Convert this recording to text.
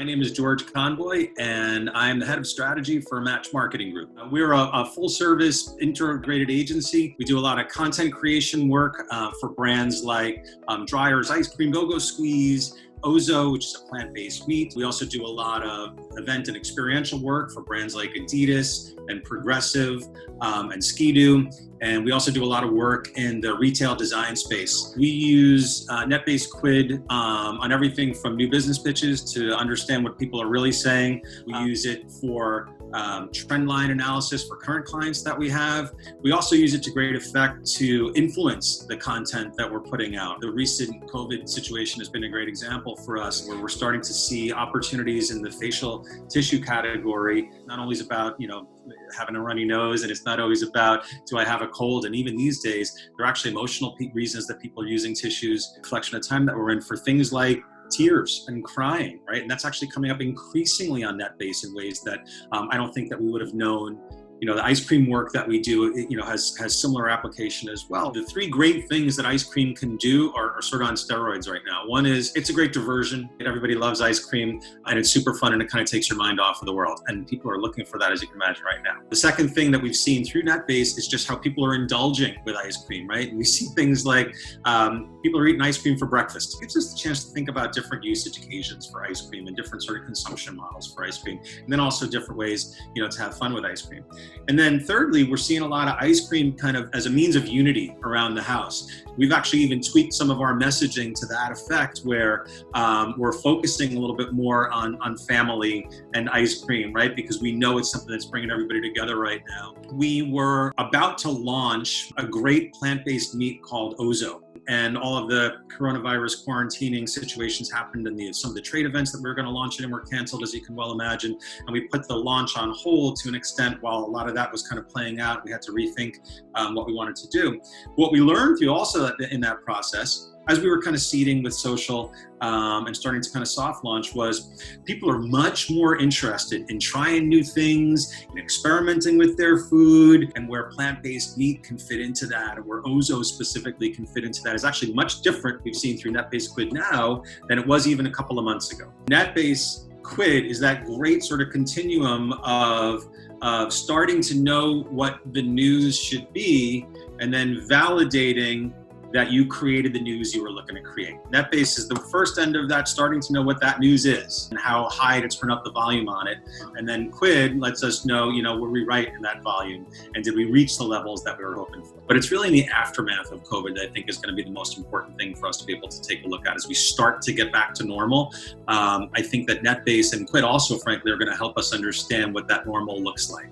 My name is George Conboy, and I'm the head of strategy for Match Marketing Group. We're a full-service integrated agency. We do a lot of content creation work for brands like Dreyer's Ice Cream Go-Go Squeeze, Ozo, which is a plant-based meat. We also do a lot of event and experiential work for brands like Adidas and Progressive and Ski-Doo. And we also do a lot of work in the retail design space. We use NetBase Quid on everything from new business pitches to understand what people are really saying. We use it for trend line analysis for current clients that we have. We also use it to great effect to influence the content that we're putting out. The recent COVID situation has been a great example for us, where we're starting to see opportunities in the facial tissue category. Not only is about, having a runny nose, and it's not always about, do I have a cold? And even these days, there are actually emotional reasons that people are using tissues. Reflection of time that we're in for things like tears and crying, right? And that's actually coming up increasingly on NetBase in ways that I don't think that we would have known. The ice cream work that we do, has similar application as well. The three great things that ice cream can do are sort of on steroids right now. One is it's a great diversion. Everybody loves ice cream, and it's super fun, and it kind of takes your mind off of the world. And people are looking for that, as you can imagine, right now. The second thing that we've seen through NetBase is just how people are indulging with ice cream, right? And we see things like people are eating ice cream for breakfast. It gives us the chance to think about different usage occasions for ice cream and different sort of consumption models for ice cream, and then also different ways, to have fun with ice cream. And then thirdly, we're seeing a lot of ice cream kind of as a means of unity around the house. We've actually even tweaked some of our messaging to that effect, where we're focusing a little bit more on family and ice cream, right? Because we know it's something that's bringing everybody together right now. We were about to launch a great plant-based meat called Ozo. And all of the coronavirus quarantining situations happened, and some of the trade events that we were going to launch it in were canceled, as you can well imagine. And we put the launch on hold to an extent while a lot of that was kind of playing out. We had to rethink what we wanted to do. What we learned through also in that process, as we were kind of seeding with social and starting to kind of soft launch, was people are much more interested in trying new things and experimenting with their food, and where plant-based meat can fit into that, and where Ozo specifically can fit into that is actually much different, we've seen through NetBase Quid now, than it was even a couple of months ago. NetBase Quid is that great sort of continuum of starting to know what the news should be, and then validating that you created the news you were looking to create. NetBase is the first end of that, starting to know what that news is and how high to turn up the volume on it. And then Quid lets us know, were we right in that volume? And did we reach the levels that we were hoping for? But it's really in the aftermath of COVID that I think is going to be the most important thing for us to be able to take a look at as we start to get back to normal. I think that NetBase and Quid also, frankly, are going to help us understand what that normal looks like.